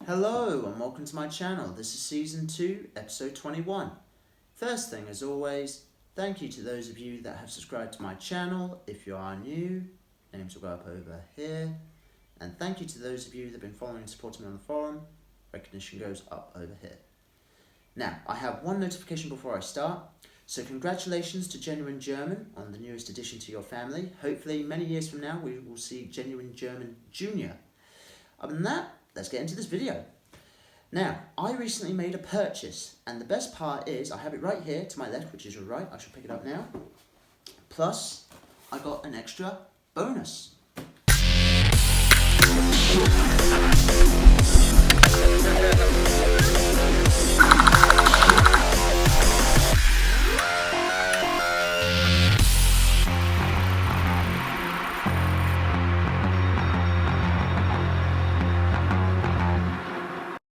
Hello and welcome to my channel. This is season 2, episode 21. First thing, as always, thank you to those of you that have subscribed to my channel. If you are new, names will go up over here. And thank you to those of you that have been following and supporting me on the forum. Recognition goes up over here. Now, I have one notification before I start. So congratulations to Genuine German on the newest addition to your family. Hopefully many years from now we will see Genuine German Junior. Other than that, let's get into this video. Now, I recently made a purchase, and the best part is I have it right here to my left, which is your right. I shall pick it up now. Plus, I got an extra bonus.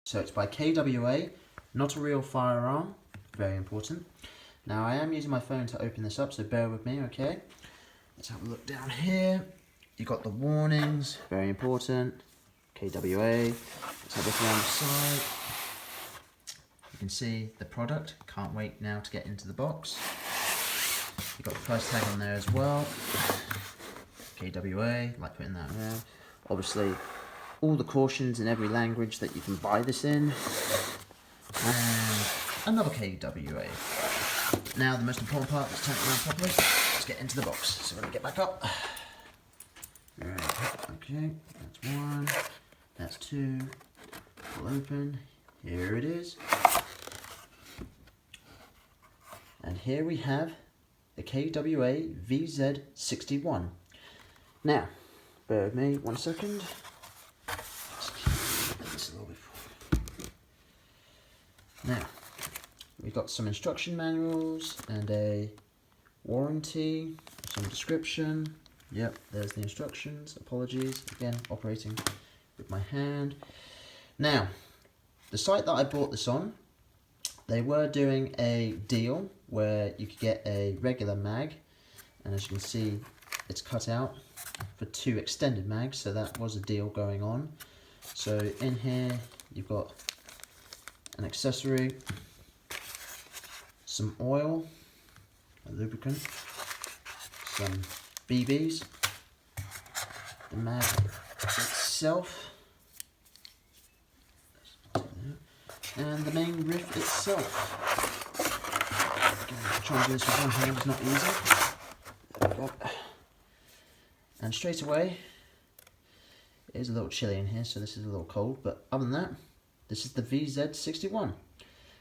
So it's by KWA, not a real firearm, very important. Now I am using my phone to open this up, so bear with me, okay? Let's have a look down here. You got the warnings, very important. KWA, let's have a look around the side. You can see the product, can't wait now to get into the box. You've got the price tag on there as well. KWA, like putting that around. Obviously, all the cautions in every language that you can buy this in, and another KWA. Now the most important part, let's turn it around properly, let's get into the box. So let me get back up. Right, okay, that's one, that's two, pull open, here it is. And here we have the KWA VZ61. Now, bear with me 1 second. Now, we've got some instruction manuals and a warranty, some description. Yep, there's the instructions. Apologies, again, operating with my hand. Now, the site that I bought this on, they were doing a deal where you could get a regular mag, and as you can see, it's cut out for 2 extended mags, so that was a deal going on. So in here, you've got an accessory, some oil, a lubricant, some BBs, the mag itself, and the main riff itself. Again, trying to do this with one hand is not easy. There we go. And straight away, it is a little chilly in here, so this is a little cold, but other than that, this is the VZ61.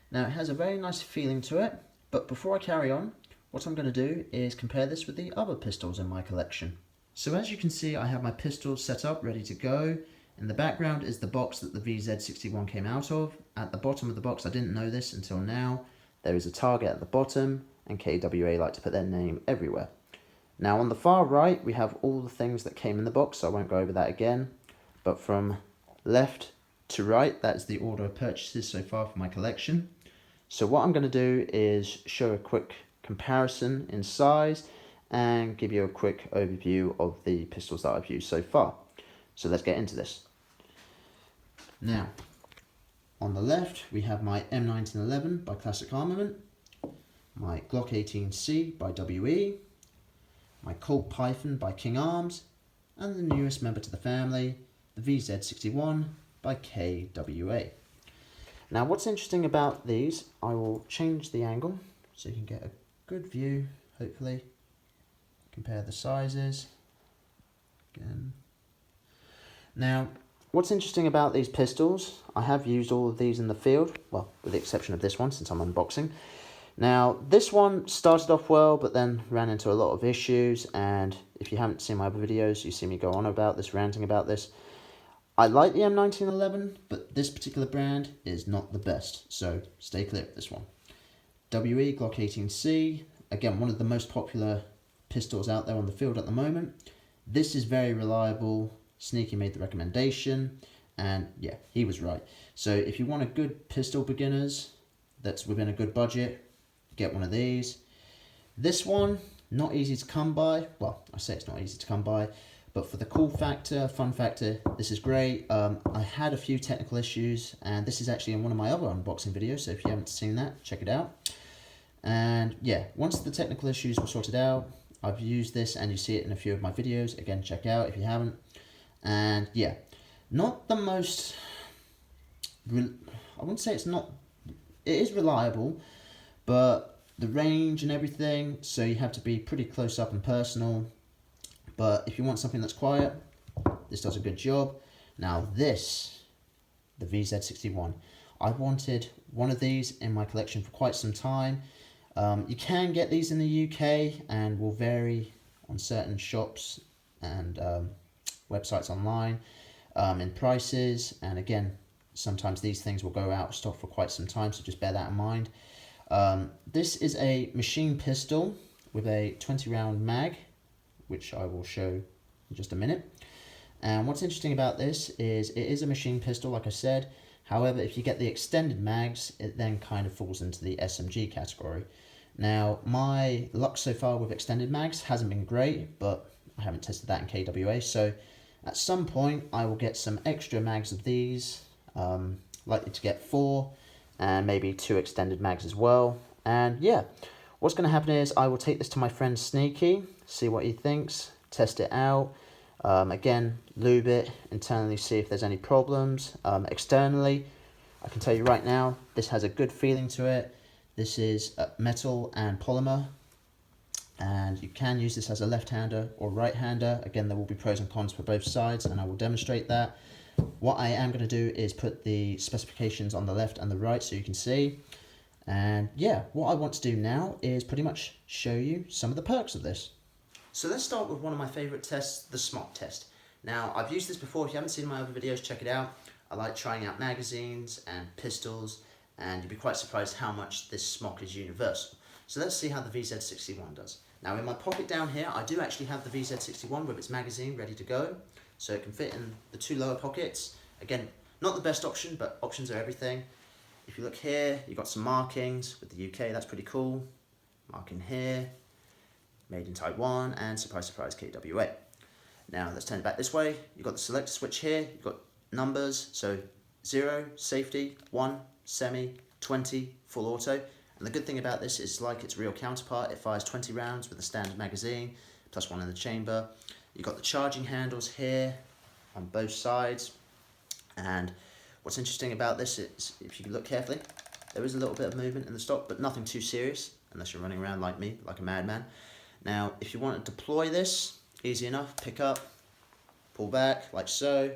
Now it has a very nice feeling to it, but before I carry on, what I'm going to do is compare this with the other pistols in my collection. So as you can see, I have my pistols set up, ready to go. In the background is the box that the VZ61 came out of. At the bottom of the box, I didn't know this until now, there is a target at the bottom, and KWA like to put their name everywhere. Now on the far right, we have all the things that came in the box, so I won't go over that again. But from left to right, that's the order of purchases so far for my collection. So what I'm going to do is show a quick comparison in size and give you a quick overview of the pistols that I've used so far. So let's get into this. Now, on the left we have my M1911 by Classic Armament, my Glock 18C by WE, my Colt Python by King Arms, and the newest member to the family, the VZ61 by KWA. Now what's interesting about these, I will change the angle so you can get a good view, hopefully. Compare the sizes again. Now what's interesting about these pistols, I have used all of these in the field, well with the exception of this one since I'm unboxing. Now this one started off well but then ran into a lot of issues, and if you haven't seen my other videos you see me go on about this, ranting about this. I like the M1911, but this particular brand is not the best, so stay clear of this one. WE Glock 18C, again one of the most popular pistols out there on the field at the moment. This is very reliable. Sneaky made the recommendation, and yeah, he was right. So if you want a good pistol beginners that's within a good budget, get one of these. This one, not easy to come by. Well, I say it's not easy to come by, But for the cool factor, fun factor, this is great. I had a few technical issues, and this is actually in one of my other unboxing videos, so if you haven't seen that, check it out. And yeah, once the technical issues were sorted out, I've used this, and you see it in a few of my videos. Again, check out if you haven't. And yeah, not the most, I wouldn't say it's not, it is reliable, but the range and everything, so you have to be pretty close up and personal. But if you want something that's quiet, this does a good job. Now this, the VZ61, I wanted one of these in my collection for quite some time. You can get these in the UK and will vary on certain shops and websites online in prices. And again, sometimes these things will go out of stock for quite some time, so just bear that in mind. This is a machine pistol with a 20 round mag, which I will show in just a minute. And what's interesting about this is it is a machine pistol, like I said. However, if you get the extended mags, it then kind of falls into the SMG category. Now, my luck so far with extended mags hasn't been great, but I haven't tested that in KWA. So at some point, I will get some extra mags of these, likely to get 4, and maybe 2 extended mags as well. And yeah, what's going to happen is I will take this to my friend Sneaky, see what he thinks, test it out. Again, lube it internally, see if there's any problems. Externally, I can tell you right now, this has a good feeling to it. This is metal and polymer, and you can use this as a left-hander or right-hander. Again, there will be pros and cons for both sides, and I will demonstrate that. What I am going to do is put the specifications on the left and the right so you can see. And yeah, what I want to do now is pretty much show you some of the perks of this. So let's start with one of my favorite tests, the smock test. Now, I've used this before. If you haven't seen my other videos, check it out. I like trying out magazines and pistols, and you'd be quite surprised how much this smock is universal. So let's see how the VZ61 does. Now, in my pocket down here, I do actually have the VZ61 with its magazine ready to go. So it can fit in the 2 lower pockets. Again, not the best option, but options are everything. If you look here, you've got some markings with the UK, that's pretty cool. Marking here, made in Taiwan, and surprise, surprise, KWA. Now let's turn it back this way. You've got the selector switch here, you've got numbers, so 0, safety, 1, semi, 20, full auto. And the good thing about this is like its real counterpart, it fires 20 rounds with a standard magazine, plus 1 in the chamber. You've got the charging handles here on both sides. And what's interesting about this is, if you look carefully, there is a little bit of movement in the stock, but nothing too serious, unless you're running around like me, like a madman. Now, if you want to deploy this, easy enough, pick up, pull back, like so,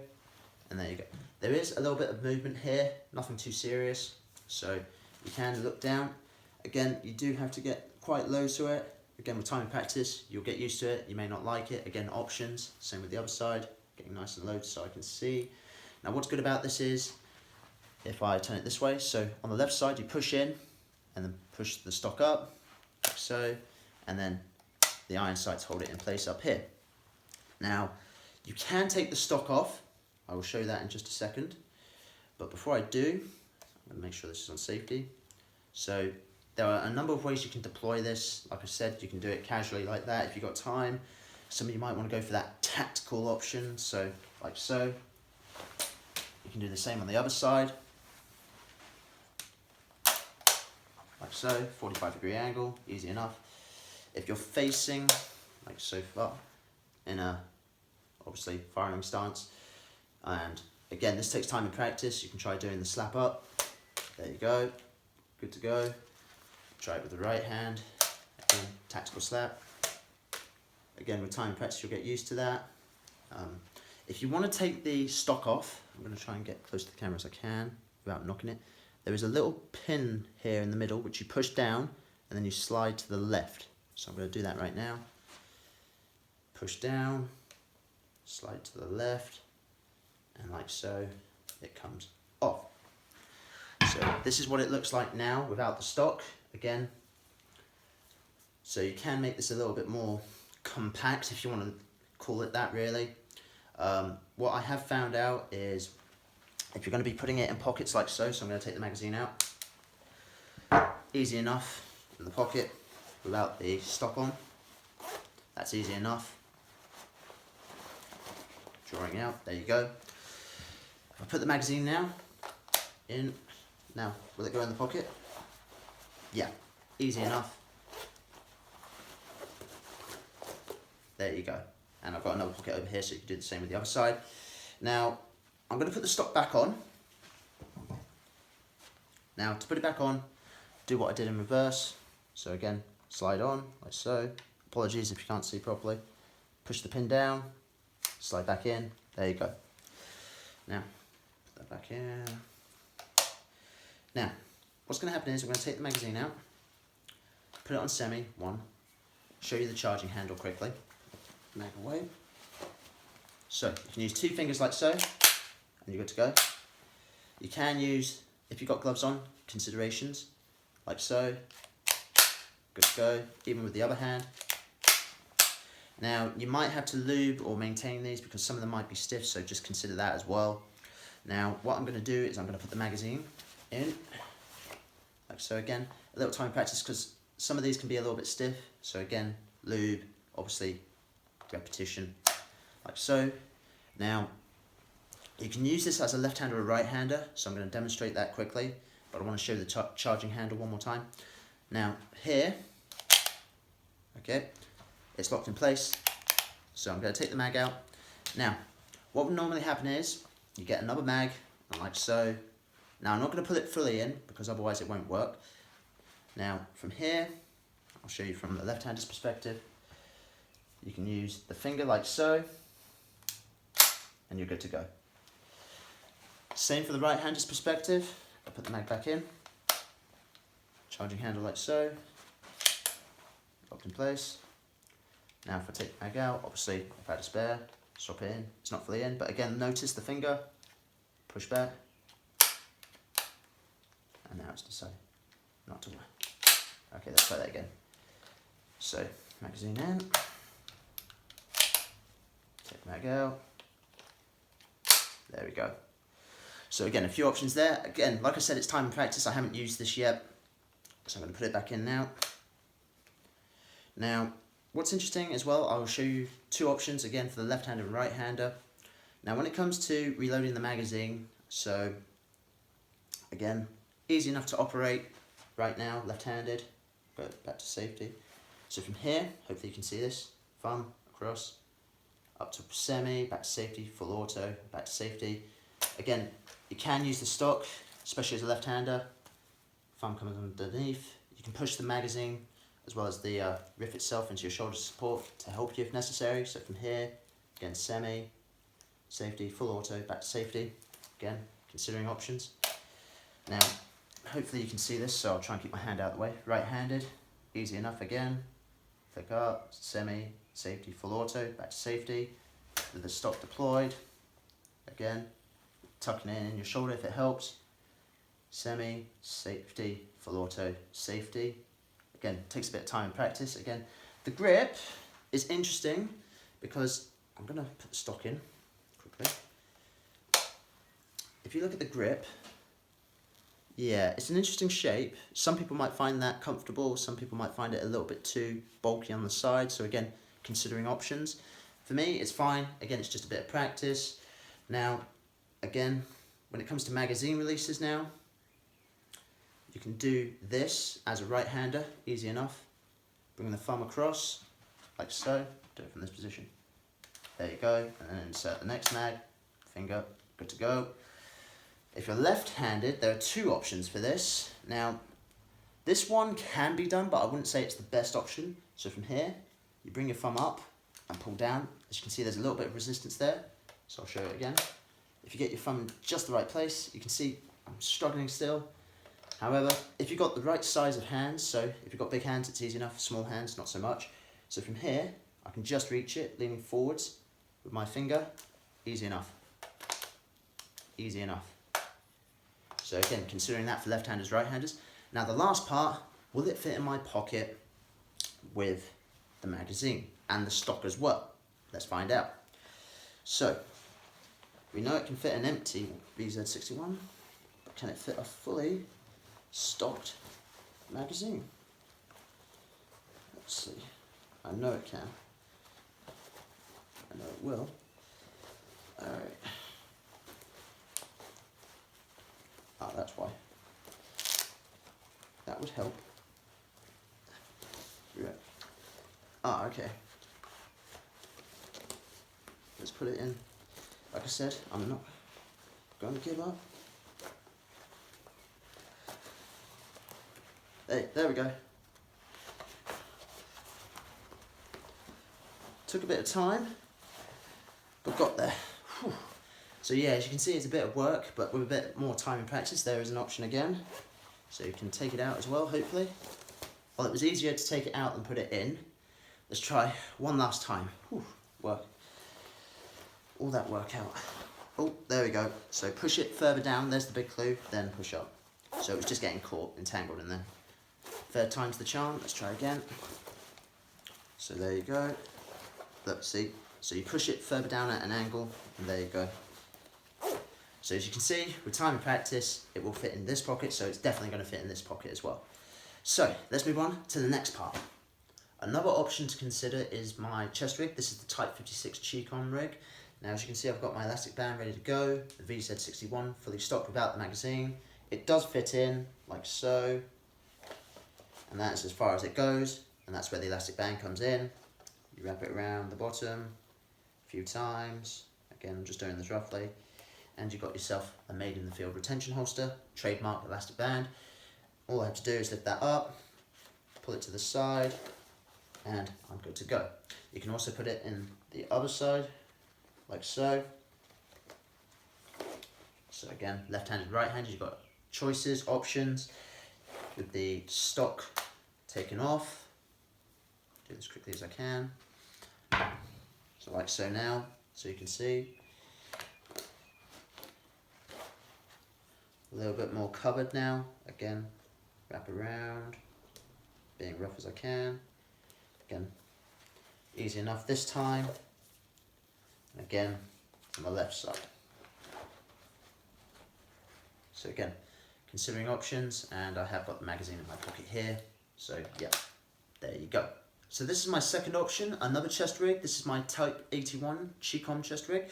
and there you go. There is a little bit of movement here, nothing too serious, so you can look down. Again, you do have to get quite low to it. Again, with time and practice, you'll get used to it. You may not like it. Again, options, same with the other side, getting nice and low so I can see. Now, what's good about this is, if I turn it this way, so on the left side, you push in, and then push the stock up, like so, and then the iron sights hold it in place up here. Now, you can take the stock off. I will show you that in just a second. But before I do, I'm going to make sure this is on safety. So there are a number of ways you can deploy this. Like I said, you can do it casually like that if you've got time. Some of you might want to go for that tactical option, so like so. You can do the same on the other side. Like so, 45-degree angle, easy enough. If you're facing, like so far, in a, obviously, firing stance, and again, this takes time and practice. You can try doing the slap up. There you go, good to go. Try it with the right hand, again, tactical slap. Again, with time and practice, you'll get used to that. If you want to take the stock off, I'm going to try and get close to the camera as I can without knocking it. There is a little pin here in the middle, which you push down, and then you slide to the left. So I'm going to do that right now. Push down, slide to the left, and like so, it comes off. So this is what it looks like now without the stock, again. So you can make this a little bit more compact, if you want to call it that, really. What I have found out is, if you're going to be putting it in pockets like so, I'm going to take the magazine out. Easy enough in the pocket without the stock on. That's easy enough. drawing out. There you go. If I put the magazine now in, now will it go in the pocket? Yeah, easy enough. There you go. And I've got another pocket over here, so you can do the same with the other side. Now, I'm going to put the stock back on. Now, to put it back on, do what I did in reverse. So again, slide on, like so. Apologies if you can't see properly. Push the pin down, slide back in. There you go. Now, put that back in. Now, what's going to happen is I'm going to take the magazine out, put it on semi, one, show you the charging handle quickly. Mag away. So you can use 2 fingers like so, and you're good to go. You can use, if you've got gloves on, considerations, like so. Good to go, even with the other hand. Now you might have to lube or maintain these because some of them might be stiff, so just consider that as well. Now what I'm going to do is I'm going to put the magazine in, like so again. A little time practice because some of these can be a little bit stiff, so again, lube, obviously repetition, like so. Now you can use this as a left-hander or right-hander, so I'm going to demonstrate that quickly, but I want to show the charging handle one more time. Now here, okay, it's locked in place, so I'm going to take the mag out. Now what would normally happen is you get another mag, like so. Now I'm not going to put it fully in because otherwise it won't work. Now from here, I'll show you from the left-hander's perspective. You can use the finger like so, and you're good to go. Same for the right-hander's perspective. I'll put the mag back in. Charging handle like so. Locked in place. Now if I take the mag out, obviously if I had a spare, swap it in. It's not fully in, but again, notice the finger. Push back. And now it's decided not to work. Okay, let's try that again. So, magazine in. Take the mag out. There we go. So again, a few options there. Again, like I said, it's time and practice. I haven't used this yet, so I'm going to put it back in now. Now, what's interesting as well, I will show you 2 options again for the left-hander and right-hander. Now, when it comes to reloading the magazine, so again, easy enough to operate right now, left-handed. Go back to safety. So from here, hopefully you can see this. Thumb across, up to semi, back to safety, full auto, back to safety. Again, you can use the stock, especially as a left-hander. Thumb comes underneath. You can push the magazine as well as the riff itself into your shoulder support to help you if necessary. So from here, again, semi, safety, full auto, back to safety. Again, considering options. Now, hopefully you can see this, so I'll try and keep my hand out of the way. Right-handed, easy enough again. Flick up, semi, safety, full auto, back to safety. With the stock deployed. Again, tucking it in your shoulder if it helps. Semi, safety, full auto, safety. Again, takes a bit of time and practice. Again, the grip is interesting because I'm going to put the stock in quickly. If you look at the grip, yeah, it's an interesting shape. Some people might find that comfortable. Some people might find it a little bit too bulky on the side. So again, considering options. For me, it's fine. Again, it's just a bit of practice. Now, again, when it comes to magazine releases now, you can do this as a right-hander, easy enough. Bring the thumb across, like so. Do it from this position. There you go. And then insert the next mag, finger, good to go. If you're left-handed, there are 2 options for this. Now, this one can be done, but I wouldn't say it's the best option. So from here, you bring your thumb up and pull down. As you can see, there's a little bit of resistance there. So I'll show it again. If you get your thumb in just the right place, you can see I'm struggling still. However, if you've got the right size of hands, so if you've got big hands, it's easy enough. Small hands, not so much. So from here, I can just reach it, leaning forwards with my finger. Easy enough. Easy enough. So again, considering that for left-handers, right-handers. Now the last part, will it fit in my pocket with the magazine and the stock as well? Let's find out. So, we know it can fit an empty VZ61, but can it fit a fully stocked magazine? Let's see. I know it can. I know it will. Alright. Oh, that's why. That would help. Right. Ah, okay. Let's put it in. Like I said, I'm not going to give up. Hey, there we go. Took a bit of time, but got there. Whew. So yeah, as you can see, it's a bit of work, but with a bit more time and practice, there is an option again. So you can take it out as well, hopefully. Well, it was easier to take it out than put it in. Let's try one last time. Whew. Work. All that work out. Oh, there we go. So push it further down, there's the big clue, then push up. So it was just getting caught, entangled in there. Third time's the charm, let's try again. So there you go. Look, see? So you push it further down at an angle, and there you go. So as you can see, with time and practice, it will fit in this pocket, so it's definitely going to fit in this pocket as well. So let's move on to the next part. Another option to consider is my chest rig. This is the Type 56 Chicom rig. Now as you can see, I've got my elastic band ready to go, the VZ61 fully stocked without the magazine. It does fit in, like so, and that's as far as it goes, and that's where the elastic band comes in. You wrap it around the bottom a few times, again I'm just doing this roughly, and you've got yourself a made in the field retention holster, trademark elastic band. All I have to do is lift that up, pull it to the side, and I'm good to go. You can also put it in the other side, like so. So again, left-handed, right-handed, you've got choices, options, with the stock taken off. Do this quickly as I can. So like so now, so you can see. A little bit more covered now. Again, wrap around, being rough as I can. Again, easy enough this time. And again, on the left side. So again, considering options, and I have got the magazine in my pocket here. So yeah, there you go. So this is my second option, another chest rig. This is my Type 81 Chicom chest rig.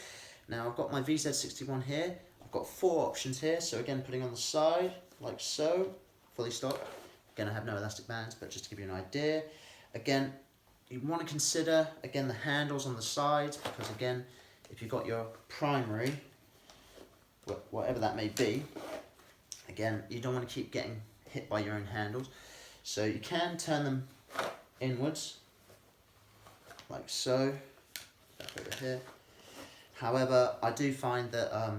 Now I've got my VZ61 here. I've got 4 options here. So again, putting on the side, like so, fully stocked. Again, I have no elastic bands, but just to give you an idea. Again, you want to consider, again, the handles on the sides, because again, if you've got your primary, whatever that may be, again, you don't want to keep getting hit by your own handles. So you can turn them inwards, like so, back over here. However, I do find that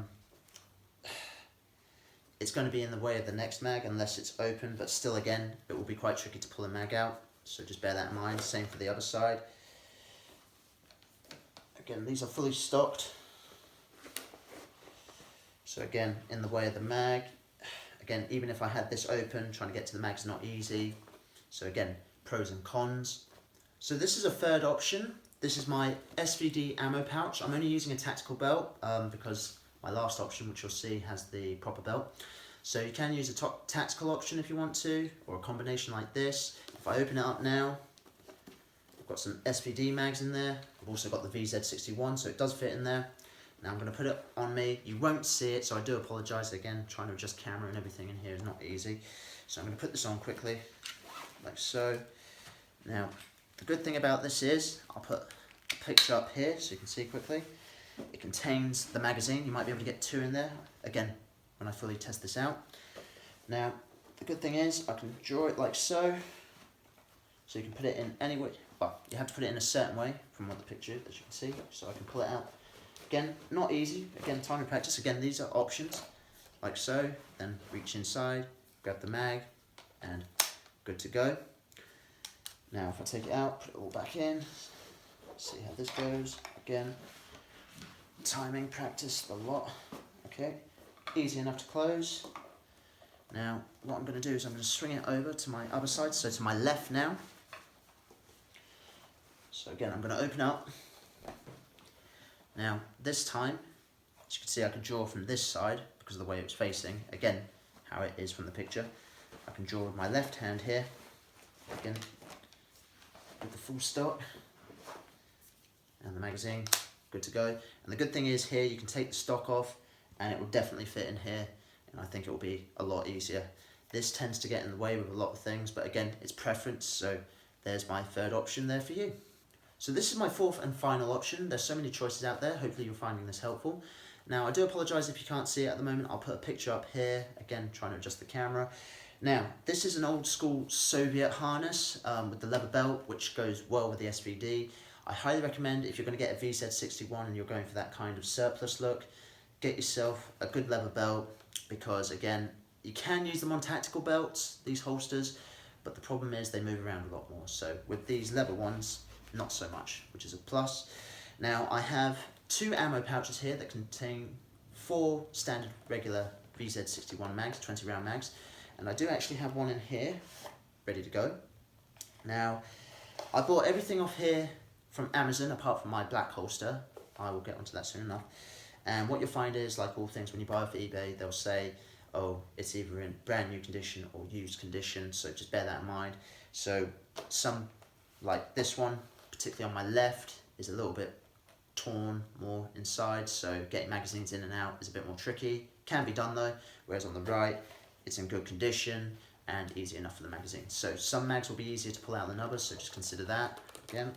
it's going to be in the way of the next mag unless it's open, but still again, it will be quite tricky to pull a mag out. So just bear that in mind, same for the other side. Again, these are fully stocked. So again, in the way of the mag. Again, even if I had this open, trying to get to the mag's not easy. So again, pros and cons. So this is a third option. This is my SVD ammo pouch. I'm only using a tactical belt because my last option, which you'll see, has the proper belt. So you can use a tactical option if you want to, or a combination like this. If I open it up now, I've got some SVD mags in there. I've also got the VZ61, so it does fit in there. Now I'm going to put it on me. You won't see it, so I do apologise again. Trying to adjust camera and everything in here is not easy. So I'm going to put this on quickly, like so. Now, the good thing about this is, I'll put a picture up here so you can see quickly. It contains the magazine. You might be able to get 2 in there. Again, when I fully test this out. Now, the good thing is, I can draw it like so. So you can put it in any way. Well, you have to put it in a certain way from what the picture, as you can see. So I can pull it out. Again, not easy. Again, time and practice. Again, these are options, like so. Then reach inside, grab the mag, and good to go. Now, if I take it out, put it all back in, see how this goes. Again, timing, practice a lot. Okay, easy enough to close. Now, what I'm going to do is I'm going to swing it over to my other side, so to my left now. So again, I'm going to open up. Now, this time, as you can see, I can draw from this side because of the way it's facing. Again, how it is from the picture. I can draw with my left hand here. Again, with the full stock. And the magazine, good to go. And the good thing is here you can take the stock off and it will definitely fit in here, and I think it will be a lot easier. This tends to get in the way with a lot of things, but again, it's preference, so there's my third option there for you. So this is my fourth and final option. There's so many choices out there. Hopefully you're finding this helpful. Now, I do apologise if you can't see it at the moment. I'll put a picture up here. Again, trying to adjust the camera. Now, this is an old school Soviet harness with the leather belt, which goes well with the SVD. I highly recommend, if you're going to get a VZ61 and you're going for that kind of surplus look, get yourself a good leather belt, because again, you can use them on tactical belts, these holsters, but the problem is they move around a lot more. So with these leather ones, not so much, which is a plus. Now I have 2 ammo pouches here that contain 4 standard regular VZ61 mags, 20 round mags, and I do actually have one in here ready to go. Now I bought everything off here from Amazon apart from my black holster. I will get onto that soon enough. And what you'll find is, like all things when you buy off eBay, they'll say, oh, it's either in brand new condition or used condition, so just bear that in mind. So some, like this one, particularly on my left, is a little bit torn more inside, so getting magazines in and out is a bit more tricky. Can be done though, whereas on the right, it's in good condition and easy enough for the magazine. So some mags will be easier to pull out than others, so just consider that. Again,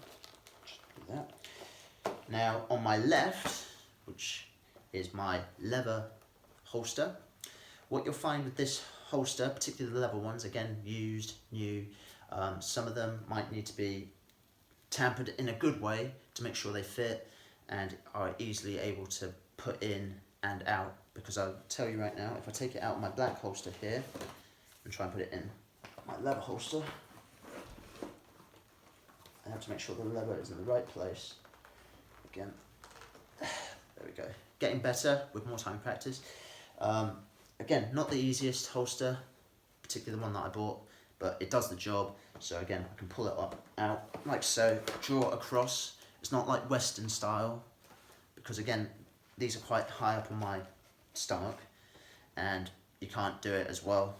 just do that. Now on my left, which is my leather holster, what you'll find with this holster, particularly the leather ones, again, used, new, some of them might need to be tampered in a good way to make sure they fit and are easily able to put in and out, because I'll tell you right now, if I take it out of my black holster here and try and put it in my leather holster, I have to make sure the leather is in the right place. Again, there we go. Getting better with more time practice. Again, not the easiest holster, particularly the one that I bought, but it does the job. So again, I can pull it up, out, like so, draw across. It's not like Western style, because again, these are quite high up on my stomach, and you can't do it as well.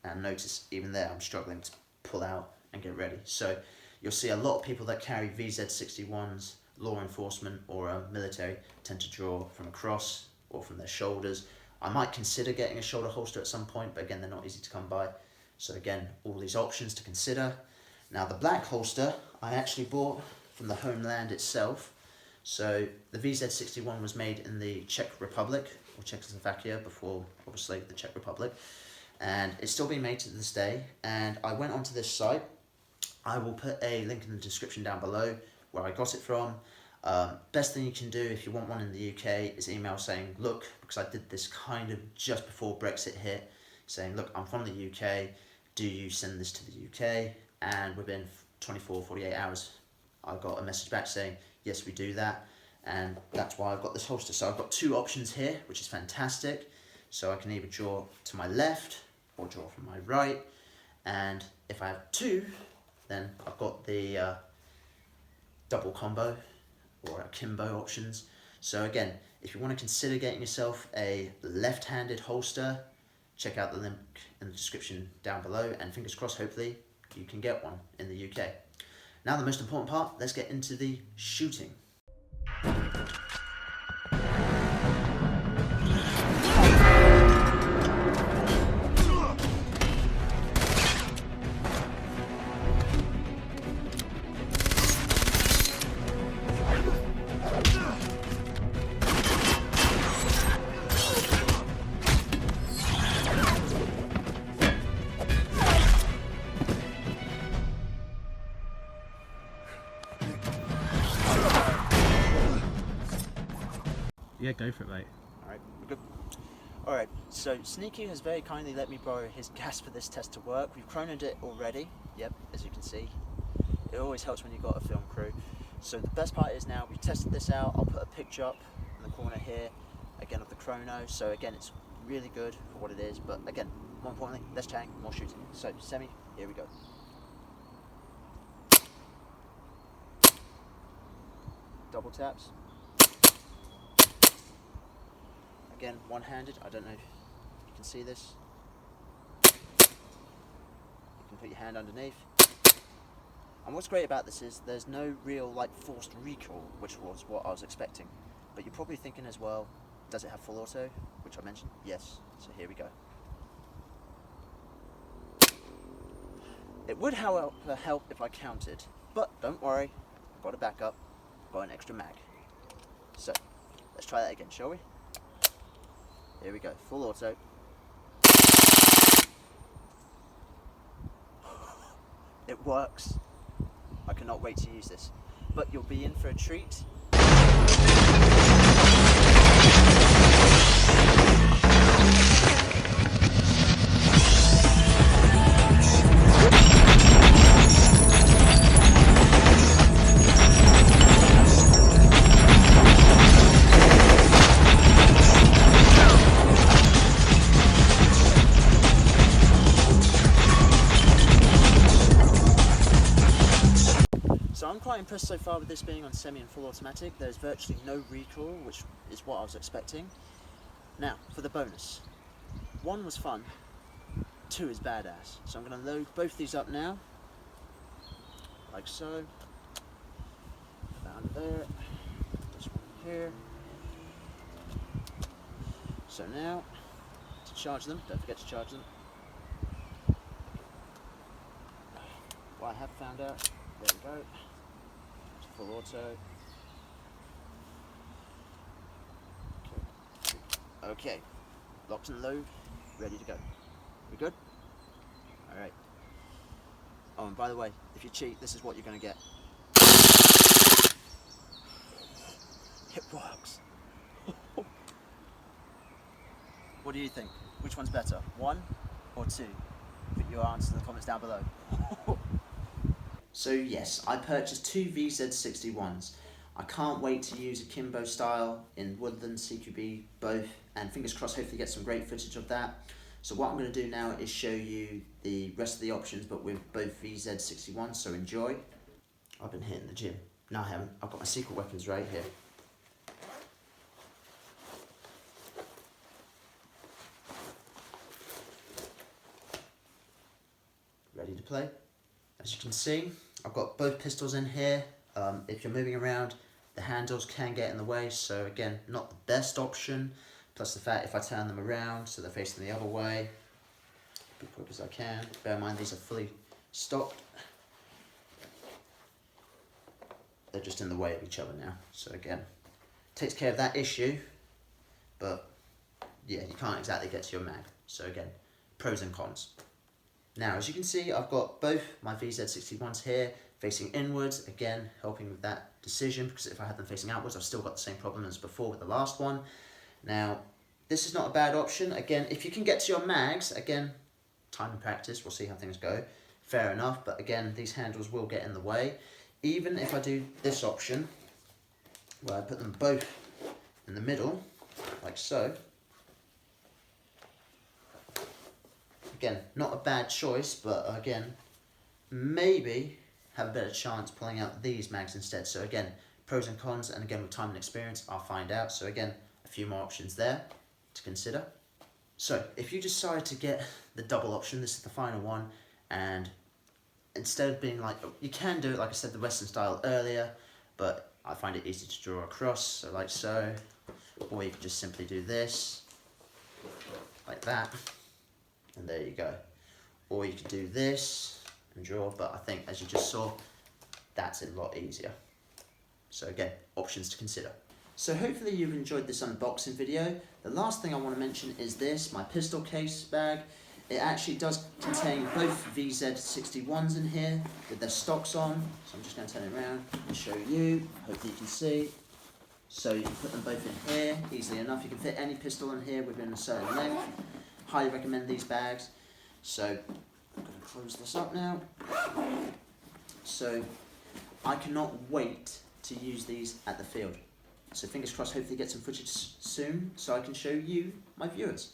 And notice, even there, I'm struggling to pull out and get ready. So you'll see a lot of people that carry VZ61s, law enforcement or military, tend to draw from across or from their shoulders. I might consider getting a shoulder holster at some point, but again, they're not easy to come by. So again, all these options to consider. Now the black holster, I actually bought from the homeland itself. So the VZ61 was made in the Czech Republic, or Czechoslovakia, before obviously the Czech Republic. And it's still being made to this day. And I went onto this site. I will put a link in the description down below where I got it from. Best thing you can do if you want one in the UK is email saying, look, because I did this kind of just before Brexit hit, saying, look, I'm from the UK, do you send this to the UK? And within 24, 48 hours, I got a message back saying, yes, we do that. And that's why I've got this holster. So I've got 2 options here, which is fantastic. So I can either draw to my left or draw from my right. And if I have 2, then I've got the double combo or akimbo options. So again, if you want to consider getting yourself a left-handed holster, check out the link in the description down below, and fingers crossed, hopefully you can get one in the UK. Now the most important part, let's get into the shooting. Yeah, go for it, mate. Alright, we're good. Alright, so Sneaky has very kindly let me borrow his gas for this test to work. We've chronoed it already, yep, as you can see. It always helps when you've got a film crew. So the best part is now we've tested this out. I'll put a picture up in the corner here, again of the chrono. So again, it's really good for what it is, but again, more importantly, less chatting, more shooting. So Semi, here we go. Double taps. Again, one-handed. I don't know if you can see this. You can put your hand underneath. And what's great about this is there's no real forced recoil, which was what I was expecting. But you're probably thinking as well, does it have full auto, which I mentioned? Yes, so here we go. It would however help if I counted, but don't worry, I've got a backup, got an extra mag. So, let's try that again, shall we? Here we go, full auto. It works. I cannot wait to use this. But you'll be in for a treat. So I'm quite impressed so far with this being on semi and full automatic. There's virtually no recoil, which is what I was expecting. Now, for the bonus. 1 was fun, 2 is badass. So I'm going to load both these up now, like so. Found it there, this one here. So now, to charge them, don't forget to charge them. What I have found out, there we go. Full auto. Okay, locked and load, ready to go. We good? Alright. Oh, and by the way, if you cheat, this is what you're going to get. It works. What do you think? Which one's better? 1 or 2? Put your answer in the comments down below. So yes, I purchased 2 VZ61s. I can't wait to use akimbo style in woodland, CQB, both, and fingers crossed hopefully get some great footage of that. So what I'm going to do now is show you the rest of the options, but with both VZ61s, so enjoy. I've been hitting the gym. No, I haven't. I've got my secret weapons right here. Ready to play? As you can see, I've got both pistols in here. If you're moving around, the handles can get in the way, so again, not the best option. Plus the fact if I turn them around so they're facing the other way, be quick as I can. Bear in mind these are fully stocked. They're just in the way of each other now. So again, takes care of that issue, but yeah, you can't exactly get to your mag. So again, pros and cons. Now, as you can see, I've got both my VZ61s here facing inwards, again, helping with that decision, because if I had them facing outwards, I've still got the same problem as before with the last one. Now, this is not a bad option. Again, if you can get to your mags, again, time and practice, we'll see how things go. Fair enough, but again, these handles will get in the way. Even if I do this option, where I put them both in the middle, like so, again, not a bad choice, but again, maybe have a better chance pulling out these mags instead. So again, pros and cons, and again, with time and experience, I'll find out. So again, a few more options there to consider. So if you decide to get the double option, this is the final one, and instead of being like, you can do it, like I said, the Western style earlier, but I find it easy to draw across, so like so, or you can just simply do this, like that. And there you go. Or you could do this and draw, but I think as you just saw, that's a lot easier. So again, options to consider. So hopefully you've enjoyed this unboxing video. The last thing I want to mention is this, my pistol case bag. It actually does contain both VZ61s in here with their stocks on. So I'm just going to turn it around and show you. Hopefully you can see. So you can put them both in here easily enough. You can fit any pistol in here within a certain length. Highly recommend these bags. So I'm going to close this up now. So I cannot wait to use these at the field. So fingers crossed, hopefully get some footage soon so I can show you, my viewers.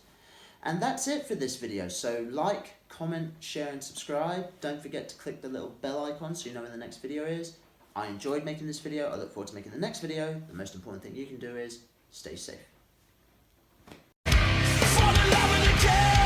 And that's it for this video. So like, comment, share and subscribe. Don't forget to click the little bell icon so you know when the next video is. I enjoyed making this video. I look forward to making the next video. The most important thing you can do is stay safe. For the love of the game.